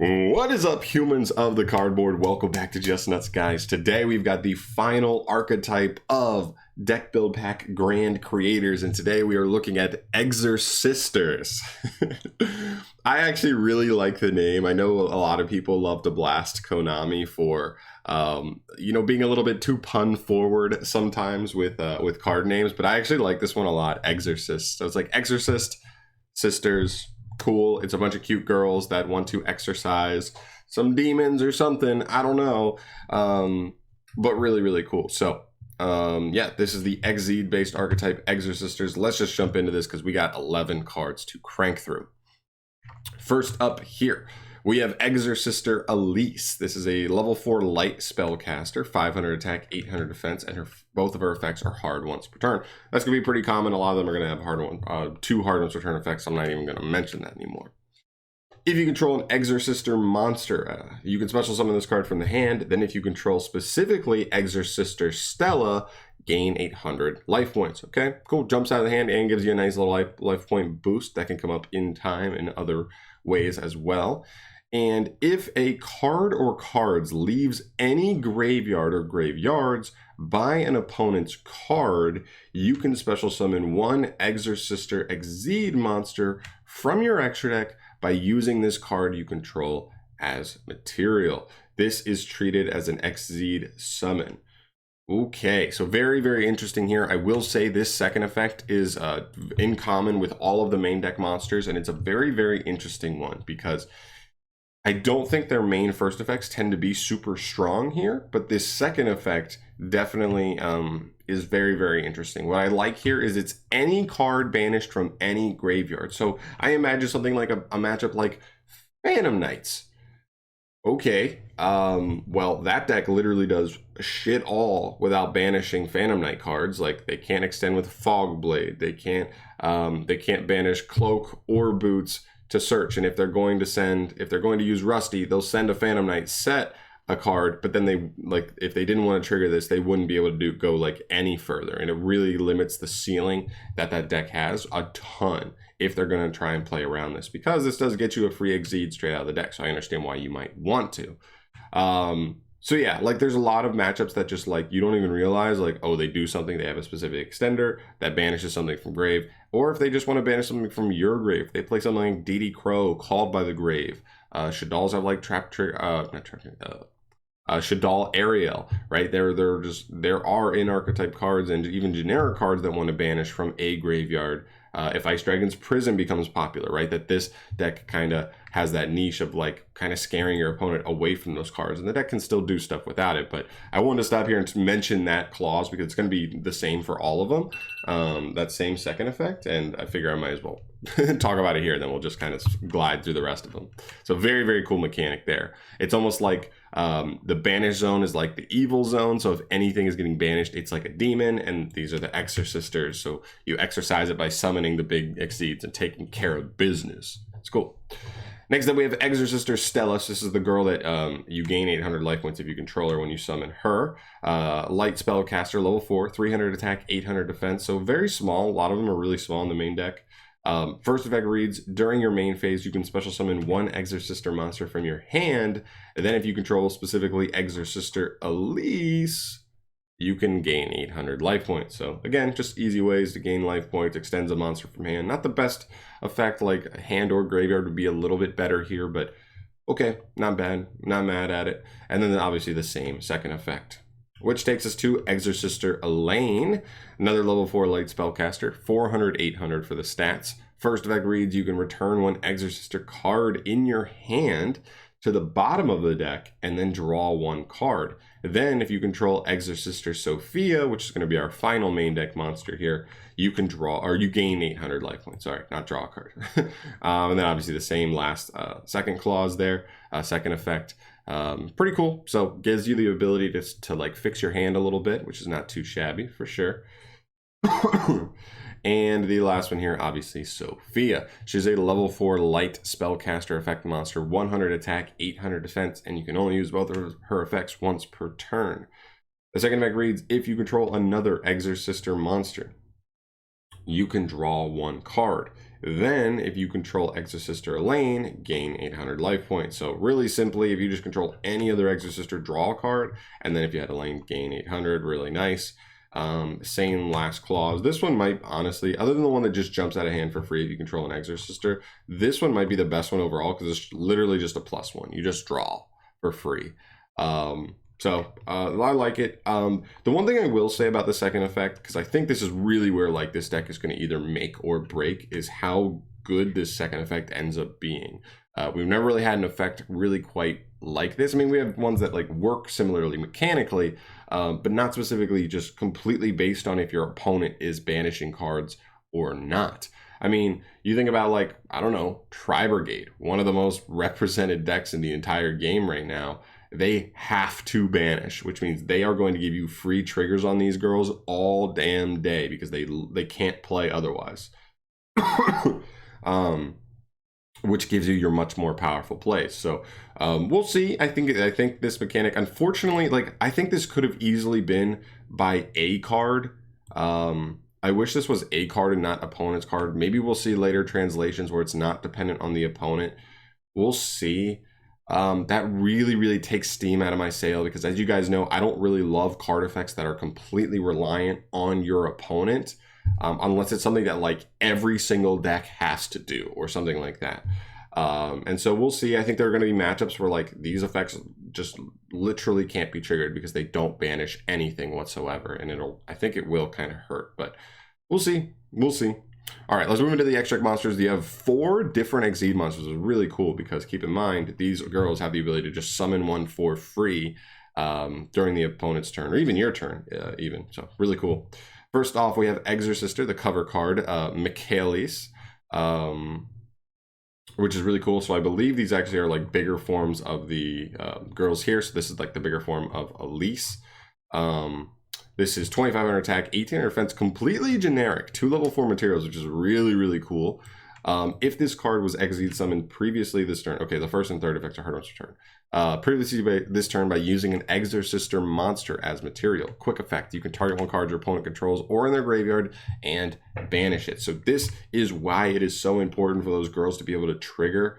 What is up, humans of the cardboard? Welcome back to Just Nuts, guys. Today we've got the final archetype of deck build pack grand creators, and today we are looking at Exorsisters. I actually really like the name. I know a lot of people love to blast Konami for being a little bit too pun forward sometimes with card names, but I actually like this one a lot. Exorcist. So it's like Exorcist Sisters. Cool. It's a bunch of cute girls that want to exorcise some demons or something. I don't know. But really, really cool. So, yeah, this is the Exceed based archetype Exorsisters. Let's just jump into this because we got 11 cards to crank through. First up here, we have Exorsister Elise. This is a level 4 light spellcaster, 500 attack, 800 defense, and both of her effects are hard once per turn. That's going to be pretty common. A lot of them are going to have two hard once per turn effects. I'm not even going to mention that anymore. If you control an Exorsister monster, you can special summon this card from the hand. Then if you control specifically Exorsister Stella, gain 800 life points. Okay, cool. Jumps out of the hand and gives you a nice little life point boost that can come up in time in other ways as well. And if a card or cards leaves any graveyard or graveyards by an opponent's card, you can special summon one Exorsister Exceed monster from your extra deck by using this card you control as material. This is treated as an Exceed summon. Okay, so very, very interesting here. I will say this second effect is in common with all of the main deck monsters, and it's a very, very interesting one because I don't think their main first effects tend to be super strong here, but this second effect definitely is very, very interesting. What I like here is it's any card banished from any graveyard. So I imagine something like a matchup like Phantom Knights. Okay, well, that deck literally does shit all without banishing Phantom Knight cards. Like, they can't extend with Fog Blade. They can't banish Cloak or Boots to search. And if they're going to use Rusty, they'll send a Phantom Knight set a card, but then if they didn't want to trigger this, they wouldn't be able to go like any further. And it really limits the ceiling that deck has a ton if they're going to try and play around this, because this does get you a free Exceed straight out of the deck. So I understand why you might want to. So yeah, like there's a lot of matchups that just like you don't even realize like, oh, they do something, they have a specific extender that banishes something from grave, or if they just want to banish something from your grave, they play something like DD Crow, Called by the Grave. Shadal's have like Shadal Ariel, right? There are in archetype cards and even generic cards that want to banish from a graveyard. If Ice Dragon's Prison becomes popular, right? That this deck kind of has that niche of like kind of scaring your opponent away from those cards, and the deck can still do stuff without it. But I wanted to stop here and to mention that clause because it's going to be the same for all of them, that same second effect, and I figure I might as well talk about it here, then we'll just kind of glide through the rest of them. So very, very cool mechanic there. It's almost like the banish zone is like the evil zone, so if anything is getting banished, it's like a demon, and these are the Exorsisters, so you exorcise it by summoning the big Exceeds and taking care of business. It's cool. Next up, we have Exorsister Stellus. This is the girl that you gain 800 life points if you control her when you summon her. Light spellcaster, level 4, 300 attack, 800 defense, so very small. A lot of them are really small in the main deck. First effect reads, during your main phase, you can special summon one Exorsister monster from your hand, and then if you control specifically Exorsister Elise, you can gain 800 life points. So again, just easy ways to gain life points, extends a monster from hand. Not the best effect, like hand or graveyard would be a little bit better here, but okay, not bad, not mad at it. And then obviously the same second effect. Which takes us to Exorsister Elaine, another level 4 light spellcaster, 400, 800 for the stats. First effect reads, you can return one Exorsister card in your hand to the bottom of the deck and then draw one card. Then if you control Exorsister Sophia, which is going to be our final main deck monster here, you can draw, or you gain 800 life points, sorry, not draw a card. And then obviously the same last second clause there, second effect. Pretty cool. So gives you the ability to like fix your hand a little bit, which is not too shabby for sure. And the last one here, obviously Sophia. She's a level 4 light spellcaster effect monster, 100 attack, 800 defense, and you can only use both of her effects once per turn. The second effect reads, if you control another Exorsister monster, you can draw one card. Then if you control Exorcister Elaine, gain 800 life points. So really simply, if you just control any other Exorcister, draw a card, and then if you had Elaine, gain 800. Really nice. Same last clause. This one might, honestly, other than the one that just jumps out of hand for free if you control an Exorcister, this one might be the best one overall because it's literally just a +1. You just draw for free. So I like it. The one thing I will say about the second effect, because I think this is really where like this deck is going to either make or break, is how good this second effect ends up being. We've never really had an effect really quite like this. I mean, we have ones that like work similarly mechanically, but not specifically just completely based on if your opponent is banishing cards or not. I mean, you think about like, I don't know, Tri-Brigade, one of the most represented decks in the entire game right now. They have to banish, which means they are going to give you free triggers on these girls all damn day because they can't play otherwise. Which gives you your much more powerful plays. So we'll see. I think this mechanic, unfortunately, like I think this could have easily been by a card. I wish this was a card and not opponent's card. Maybe we'll see later translations where it's not dependent on the opponent. We'll see. That really takes steam out of my sail because, as you guys know, I don't really love card effects that are completely reliant on your opponent. Unless it's something that like every single deck has to do or something like that. And so we'll see. I think there are going to be matchups where like these effects just literally can't be triggered because they don't banish anything whatsoever. And I think it will kind of hurt, but we'll see. We'll see. All right, let's move into the extract monsters. You have 4 different Exceed monsters. It's really cool because keep in mind, these girls have the ability to just summon one for free during the opponent's turn or even your turn even. So really cool. First off, we have Exorcister, the cover card, Michaelis, which is really cool. So I believe these actually are like bigger forms of the girls here. So this is like the bigger form of Elise. This is 2500 attack, 1800 defense, completely generic, 2 level 4 materials, which is really cool. If this card was Exceed summoned previously this turn, okay, the first and third effects are hard once per turn. Previously this turn by using an Exorcister monster as material. Quick effect, you can target one card your opponent controls or in their graveyard and banish it. So this is why it is so important for those girls to be able to trigger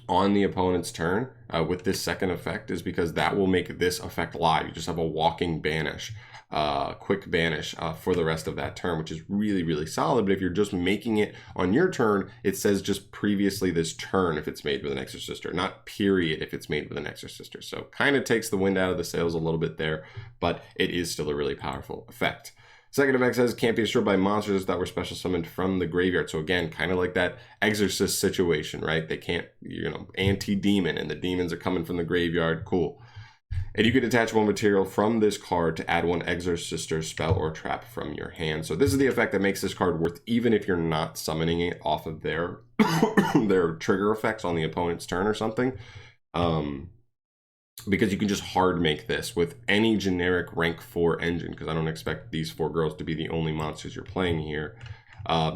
on the opponent's turn with this second effect, is because that will make this effect live. You just have a walking banish. Quick banish for the rest of that turn, which is really solid. But if you're just making it on your turn, it says just previously this turn if it's made with an Exorcister, not period if it's made with an Exorcister. So kind of takes the wind out of the sails a little bit there, but it is still a really powerful effect. Second effect says can't be destroyed by monsters that were special summoned from the graveyard. So again, kind of like that Exorcist situation, right? They can't, you know, anti-demon and the demons are coming from the graveyard. Cool. And you can attach one material from this card to add one Exorcister spell or trap from your hand. So this is the effect that makes this card worth even if you're not summoning it off of their their trigger effects on the opponent's turn or something. Because you can just hard make this with any generic rank 4 engine, because I don't expect these 4 girls to be the only monsters you're playing here.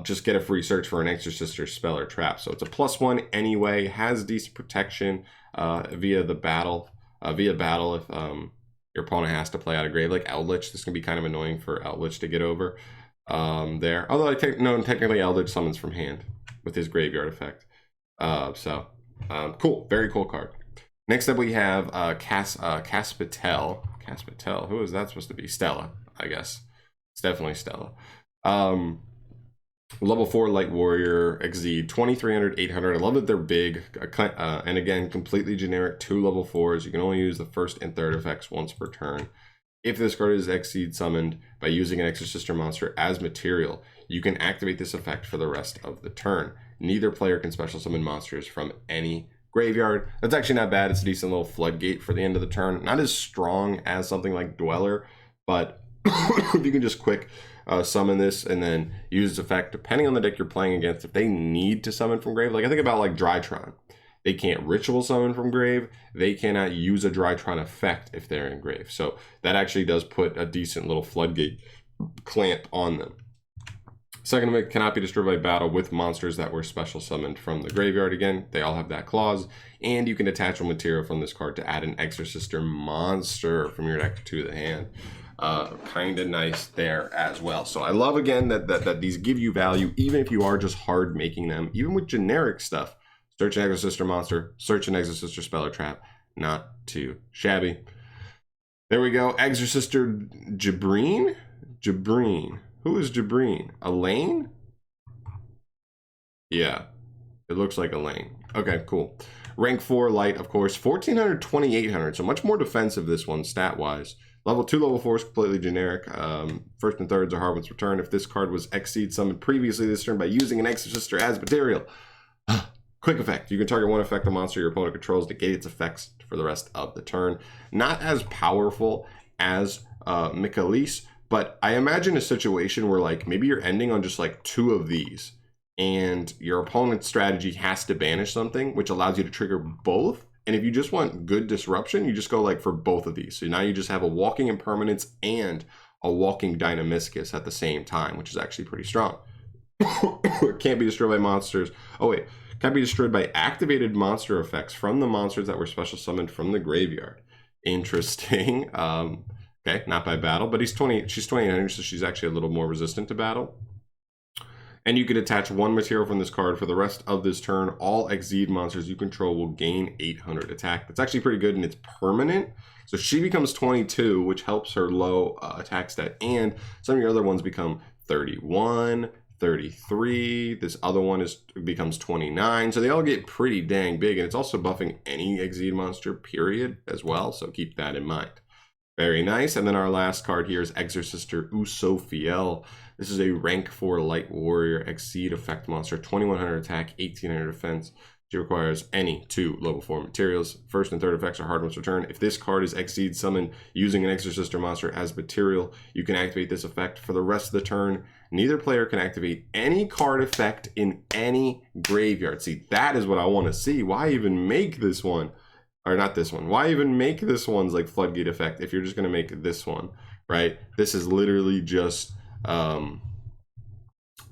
Just get a free search for an Exorcister spell or trap. So it's a +1 anyway, has decent protection via battle if your opponent has to play out of grave, like Eldritch. This can be kind of annoying for Eldritch to get over there. Although technically Eldritch summons from hand with his graveyard effect. Cool, very cool card. Next up we have Caspitel. Caspitel, who is that supposed to be? Stella, I guess. It's definitely Stella. Level 4 Light Warrior, Exceed, 2300, 800. I love that they're big. And again, completely generic, 2 level 4s. You can only use the first and third effects once per turn. If this card is Exceed summoned by using an Exorcister monster as material, you can activate this effect for the rest of the turn. Neither player can special summon monsters from any graveyard. That's actually not bad. It's a decent little floodgate for the end of the turn. Not as strong as something like Dweller, but if you can just quick summon this and then use this effect, depending on the deck you're playing against, if they need to summon from grave, like I think about like Drytron. They can't ritual summon from grave. They cannot use a Drytron effect if they're in grave. So that actually does put a decent little floodgate clamp on them. Second effect, cannot be destroyed by battle with monsters that were special summoned from the graveyard. Again, they all have that clause. And you can attach a material from this card to add an Exorcister monster from your deck to the hand. kind of nice there as well. So I love, again, that these give you value, even if you are just hard making them, even with generic stuff. Search an Exorcister monster, search an Exorcister spell or trap. Not too shabby. There we go. Exorcister Jabreen? Jabreen. Who is Jabreen? Elaine? Yeah, it looks like Elaine. Okay, cool. Rank 4 light, of course. 1400, 2800. So much more defensive, this one, stat-wise. Level 2, level 4 is completely generic. First and thirds are hard ones return. If this card was Exceed summoned previously this turn by using an Exorcister as material. Quick effect. You can target one effect the monster your opponent controls, negate its effects for the rest of the turn. Not as powerful as Michaelis, but I imagine a situation where, like, maybe you're ending on just like 2 of these, and your opponent's strategy has to banish something, which allows you to trigger both. And if you just want good disruption, you just go like for both of these. So now you just have a walking impermanence and a walking dynamiscus at the same time, which is actually pretty strong. It can't be destroyed by monsters. Oh wait, can't be destroyed by activated monster effects from the monsters that were special summoned from the graveyard. Interesting. Okay, not by battle, but she's 2800, so she's actually a little more resistant to battle. And you can attach 1 material from this card for the rest of this turn. All Exceed monsters you control will gain 800 attack. That's actually pretty good, and it's permanent. So she becomes 22, which helps her low attack stat. And some of your other ones become 31, 33. This other one becomes 29. So they all get pretty dang big. And it's also buffing any Exceed monster, period, as well. So keep that in mind. Very nice. And then our last card here is Exorcister Usofiel. This is a rank 4 light warrior Exceed effect monster, 2100 attack, 1800 defense. She requires any 2 level 4 materials. First and third effects are hard ones return. If this card is Exceed summoned using an Exorcister monster as material, you can activate this effect for the rest of the turn. Neither player can activate any card effect in any graveyard. See, that is what I want to see. Why even make this one? Or not this one. Why even make this one's like floodgate effect if you're just going to make this one, right? This is literally just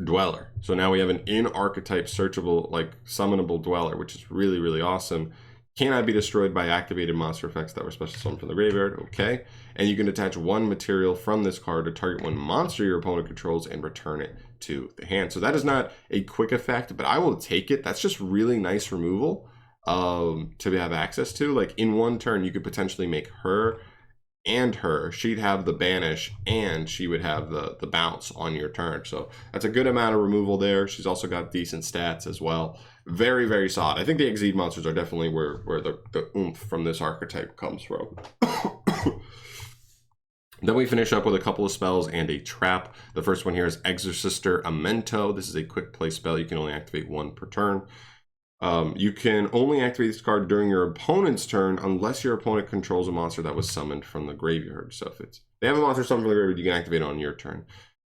Dweller. So now we have an in-archetype searchable, like summonable Dweller, which is really, really awesome. Cannot be destroyed by activated monster effects that were special summoned from the graveyard. Okay. And you can attach 1 material from this card to target 1 monster your opponent controls and return it to the hand. So that is not a quick effect, but I will take it. That's just really nice removal to have access to. Like in 1 turn, you could potentially make her and her. She'd have the banish and she would have the bounce on your turn. So that's a good amount of removal there. She's also got decent stats as well. Very, very solid. I think the Exceed monsters are definitely where the oomph from this archetype comes from. Then we finish up with a couple of spells and a trap. The first one here is Exorcister Amento. This is a quick play spell. You can only activate 1 per turn. You can only activate this card during your opponent's turn unless your opponent controls a monster that was summoned from the graveyard. So if they have a monster summoned from the graveyard, you can activate it on your turn.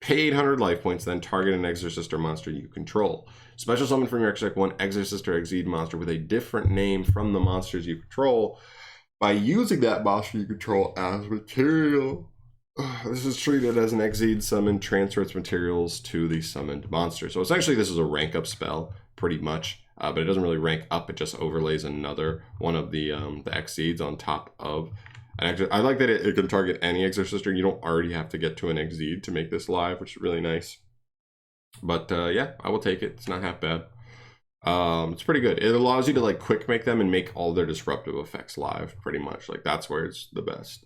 Pay 800 life points, then target an Exorcister monster you control. Special summon from your extra deck 1 Exorcister Exceed monster with a different name from the monsters you control by using that monster you control as material. This is treated as an Exceed summon, transfer its materials to the summoned monster. So essentially this is a rank up spell, pretty much. But it doesn't really rank up. It just overlays another one of the Exceeds on top of an Exorcister. I like that it can target any Exorcister. You don't already have to get to an Exceed to make this live, which is really nice. But yeah, I will take it. It's not half bad. It's pretty good. It allows you to like quick make them and make all their disruptive effects live, pretty much. Like that's where it's the best.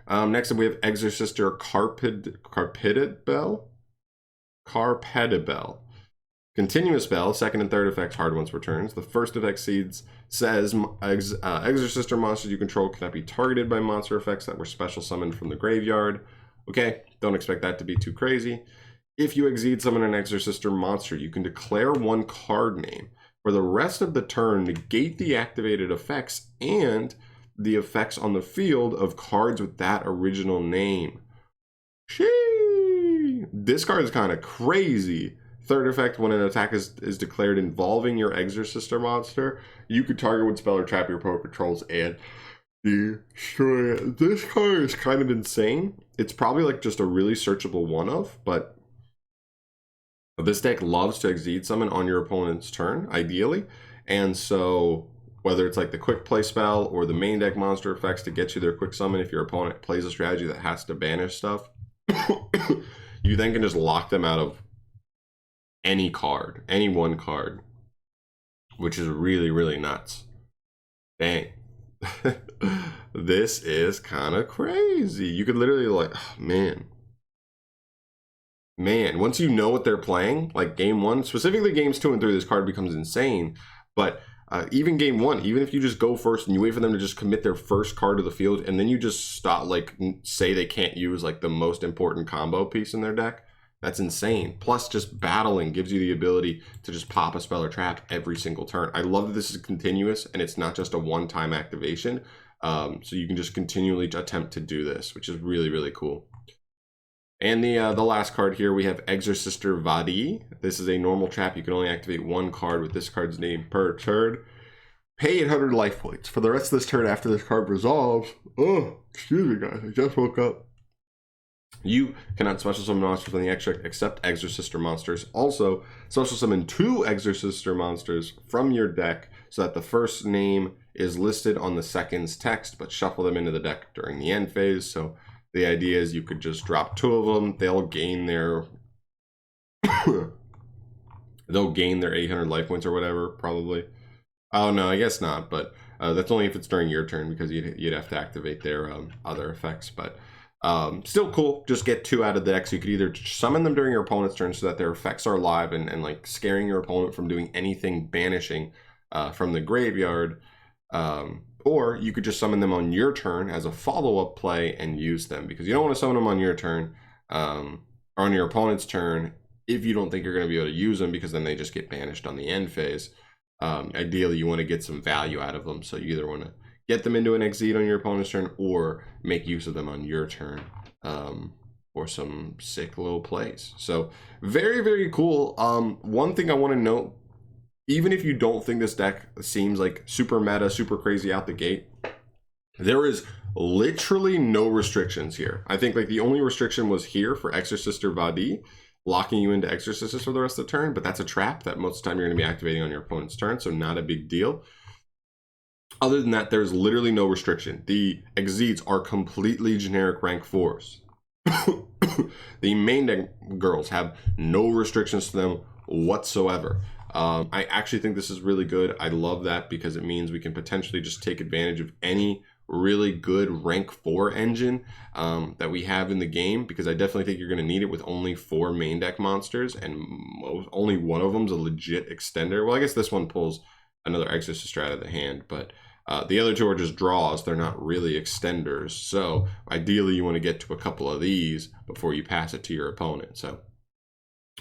Next up we have Exorcister Carpedibel. Continuous spell, second and third effects, hard ones returns. The first of Exceeds says Exorcister monsters you control cannot be targeted by monster effects that were special summoned from the graveyard. Okay, don't expect that to be too crazy. If you Exceed summon an Exorcister monster, you can declare 1 card name. For the rest of the turn, negate the activated effects and the effects on the field of cards with that original name. Sheesh! This card is kind of crazy. Third effect, when an attack is declared involving your Exorcister monster, you could target one spell or trap your opponent controls and destroy it. This card is kind of insane. It's probably like just a really searchable one-of, but this deck loves to Exceed summon on your opponent's turn, ideally. And so whether it's like the quick play spell or the main deck monster effects to get you their quick summon if your opponent plays a strategy that has to banish stuff. You then can just lock them out of any card, any one card, which is really, really nuts. Dang. This is kind of crazy. You could literally like, oh, man, once you know what they're playing, like game 1, specifically games 2 and 3, this card becomes insane. But even game 1, even if you just go first and you wait for them to just commit their first card to the field, and then you just stop, like, say they can't use like the most important combo piece in their deck, that's insane. Plus, just battling gives you the ability to just pop a spell or trap every single turn. I love that this is continuous and it's not just a one-time activation. So you can just continually attempt to do this, which is really, really cool. And the last card here, we have Exorcister Vadi. This is a normal trap. You can only activate one card with this card's name per turn. Pay 800 life points. For the rest of this turn after this card resolves, oh, excuse me guys, I just woke up. You cannot special summon monsters from the extract except Exorcister monsters. Also, special summon 2 Exorcister monsters from your deck so that the first name is listed on the second's text, but shuffle them into the deck during the end phase. So the idea is you could just drop 2 of them. They'll gain their they'll gain their 800 life points or whatever, probably. Oh no, I guess not, but that's only if it's during your turn because you'd have to activate their other effects. But still cool. Just get 2 out of the deck. So you could either summon them during your opponent's turn so that their effects are live and like scaring your opponent from doing anything banishing from the graveyard. Or you could just summon them on your turn as a follow-up play and use them, because you don't want to summon them on your turn or on your opponent's turn if you don't think you're going to be able to use them, because then they just get banished on the end phase. Ideally, you want to get some value out of them, so you either want to get them into an exceed on your opponent's turn or make use of them on your turn for some sick little plays. So very, very cool. One thing I want to note, even if you don't think this deck seems like super meta, super crazy out the gate, there is literally no restrictions here. I think like the only restriction was here for Exorcister Vadi, locking you into Exorcisters for the rest of the turn, but that's a trap that most of the time you're going to be activating on your opponent's turn, so not a big deal. Other than that, there's literally no restriction. The exceeds are completely generic rank 4s. The main deck girls have no restrictions to them whatsoever. I actually think this is really good. I love that because it means we can potentially just take advantage of any really good rank 4 engine that we have in the game, because I definitely think you're going to need it with only 4 main deck monsters, and only one of them's a legit extender. Well, I guess this one pulls another Exorcister out of the hand, but the other 2 are just draws. They're not really extenders. So ideally you want to get to a couple of these before you pass it to your opponent. So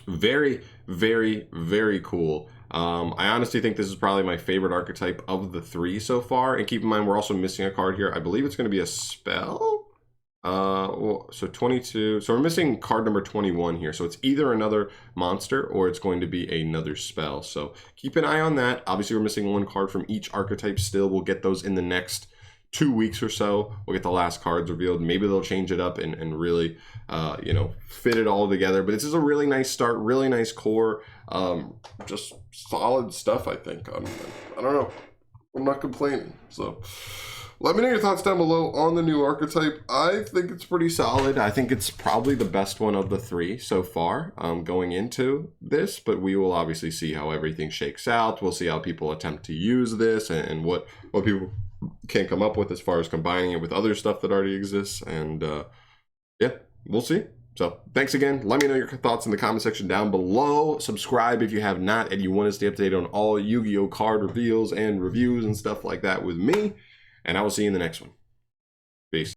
very, very, very cool. I honestly think this is probably my favorite archetype of the 3 so far. And keep in mind, we're also missing a card here. I believe it's going to be a spell. So 22. So we're missing card number 21 here. So it's either another monster or it's going to be another spell. So keep an eye on that. Obviously, we're missing 1 card from each archetype still. We'll get those in the next 2 weeks or so. We'll get the last cards revealed. Maybe they'll change it up and really, you know, fit it all together. But this is a really nice start, really nice core. Just solid stuff, I think. I don't know. I'm not complaining. So let me know your thoughts down below on the new archetype. I think it's pretty solid. I think it's probably the best one of the 3 so far going into this, but we will obviously see how everything shakes out. We'll see how people attempt to use this and what people can come up with as far as combining it with other stuff that already exists. And yeah, we'll see. So thanks again. Let me know your thoughts in the comment section down below. Subscribe if you have not and you want to stay up to date on all Yu-Gi-Oh card reveals and reviews and stuff like that with me. And I will see you in the next one. Peace.